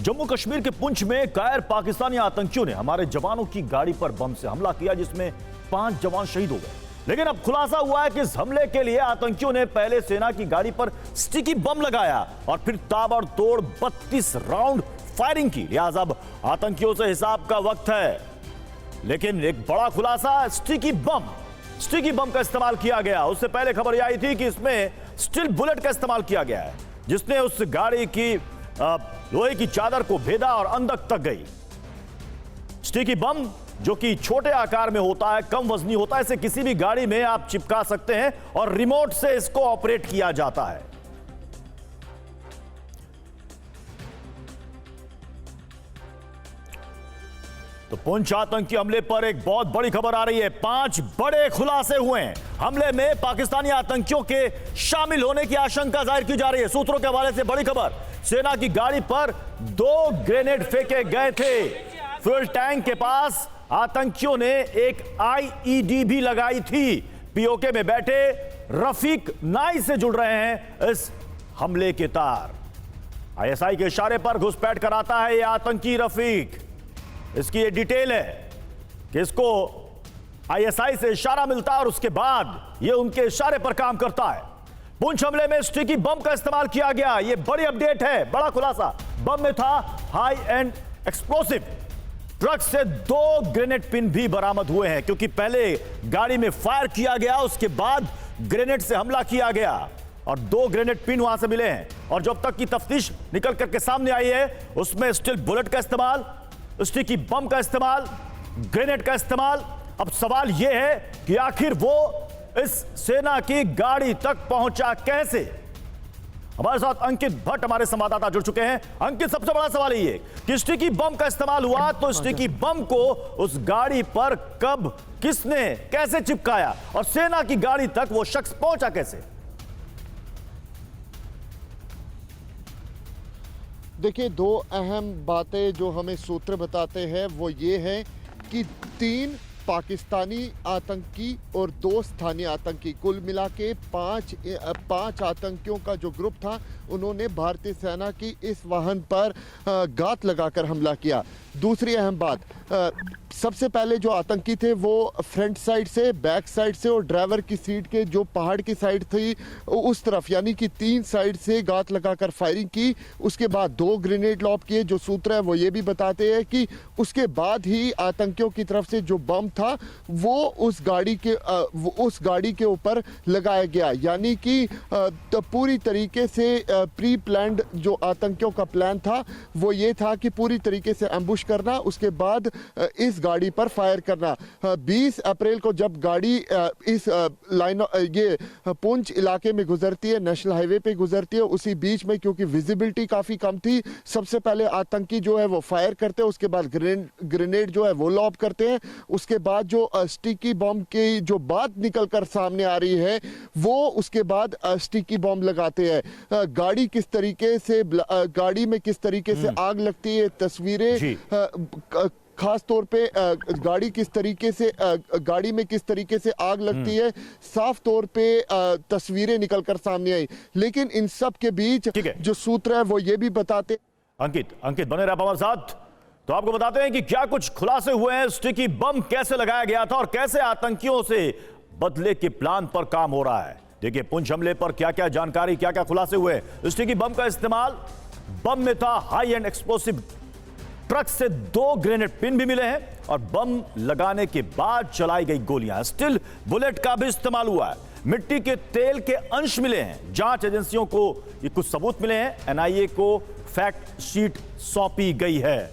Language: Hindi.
जम्मू कश्मीर के पुंछ में गैर पाकिस्तानी आतंकियों ने हमारे जवानों की गाड़ी पर बम से हमला किया, जिसमें 5 जवान शहीद हो गए। लेकिन अब खुलासा हुआ है कि इस हमले के लिए आतंकियों ने पहले सेना की गाड़ी पर स्टिकी बम लगाया और फिर ताबड़तोड़ 32 राउंड फायरिंग की। लिहाजा अब आतंकियों से हिसाब का वक्त है। लेकिन एक बड़ा खुलासा, स्टिकी बम का इस्तेमाल किया गया। उससे पहले खबर यह आई थी कि इसमें स्टील बुलेट का इस्तेमाल किया गया है, जिसने उस गाड़ी की लोहे की चादर को भेदा और अंदर तक गई। स्टिकी बम जो कि छोटे आकार में होता है, कम वजनी होता है, इसे किसी भी गाड़ी में आप चिपका सकते हैं और रिमोट से इसको ऑपरेट किया जाता है। तो पुंछ आतंकी हमले पर एक बहुत बड़ी खबर आ रही है। 5 बड़े खुलासे हुए हैं। हमले में पाकिस्तानी आतंकियों के शामिल होने की आशंका जाहिर की जा रही है। सूत्रों के हवाले से बड़ी खबर, सेना की गाड़ी पर 2 ग्रेनेड फेंके गए थे। फ्यूल टैंक के पास आतंकियों ने एक आईईडी भी लगाई थी। पीओके में बैठे रफीक नाई से जुड़ रहे हैं इस हमले के तार। आईएसआई के इशारे पर घुसपैठ कराता है यह आतंकी रफीक। इसकी ये डिटेल है कि इसको आईएसआई से इशारा मिलता है और उसके बाद ये उनके इशारे पर काम करता है। पुंछ हमले में स्टिकी बम का इस्तेमाल किया गया, ये बड़ी अपडेट है, बड़ा खुलासा। बम में था हाई एंड एक्सप्लोसिव। ट्रक से 2 ग्रेनेड पिन भी बरामद हुए हैं, क्योंकि पहले गाड़ी में फायर किया गया, उसके बाद ग्रेनेड से हमला किया गया और 2 ग्रेनेड पिन वहां से मिले हैं। और जब तक की तफ्तीश निकल करके सामने आई है, उसमें स्टील बुलेट का इस्तेमाल, स्टिकी बम का इस्तेमाल, ग्रेनेड का इस्तेमाल। अब सवाल यह है कि आखिर वो इस सेना की गाड़ी तक पहुंचा कैसे। हमारे साथ अंकित भट्ट हमारे संवाददाता जुड़ चुके हैं। अंकित, सबसे बड़ा सवाल ये कि स्टिकी बम का इस्तेमाल हुआ, तो स्टिकी बम को उस गाड़ी पर कब, किसने, कैसे चिपकाया और सेना की गाड़ी तक वो शख्स पहुंचा कैसे? देखिए, 2 अहम बातें जो हमें सूत्र बताते हैं वो ये है कि 3 पाकिस्तानी आतंकी और 2 स्थानीय आतंकी, कुल मिला के 5 आतंकियों का जो ग्रुप था, उन्होंने भारतीय सेना की इस वाहन पर घात लगाकर हमला किया। दूसरी अहम बात, सबसे पहले जो आतंकी थे वो फ्रंट साइड से, बैक साइड से और ड्राइवर की सीट के जो पहाड़ की साइड थी उस तरफ, यानी कि 3 साइड से घात लगाकर फायरिंग की। उसके बाद 2 ग्रेनेड लॉब किए। जो सूत्र है वो ये भी बताते हैं कि उसके बाद ही आतंकियों की तरफ से जो बम था वो उस गाड़ी के ऊपर लगाया गया, यानी कि तो पूरी तरीके से प्री प्लान्ड जो आतंकियों का प्लान था वो ये था कि पूरी तरीके से एम्बुश करना, उसके बाद इस गाड़ी पर फायर करना। 20 अप्रैल को जब गाड़ी इस ये पुंछ इलाके में गुजरती है, नेशनल हाईवे पे गुजरती है, उसी बीच में क्योंकि विजिबिलिटी काफ़ी कम थी, सबसे पहले आतंकी जो है वो फायर करते हैं, उसके बाद ग्रेनेड जो है वो लॉब करते हैं। उसके बाद जो स्टिकी बम की जो बात निकल कर सामने आ रही है वो उसके बाद स्टिकी बम लगाते हैं। गाड़ी किस तरीके से, गाड़ी में किस तरीके से आग लगती है, तस्वीरें खास तौर पे गाड़ी में किस तरीके से आग लगती है, साफ तौर पे तस्वीरें निकलकर सामने आई। लेकिन इन सब के बीच जो सूत्र है वो ये भी बताते। अंकित बने रहे हमारे साथ। तो आपको बताते हैं कि क्या कुछ खुलासे हुए हैं, स्टिकी बम कैसे लगाया गया था और कैसे आतंकियों से बदले के प्लान पर काम हो रहा है। देखिए, पुंछ हमले पर क्या क्या जानकारी, क्या क्या खुलासे हुए। स्टिकी बम का इस्तेमाल, बम में था हाई एंड एक्सप्लोसिव। ट्रक से 2 ग्रेनेड पिन भी मिले हैं और बम लगाने के बाद चलाई गई गोलियां। स्टील बुलेट का भी इस्तेमाल हुआ है। मिट्टी के तेल के अंश मिले हैं। जांच एजेंसियों को ये कुछ सबूत मिले हैं। एनआईए को फैक्ट शीट सौंपी गई है।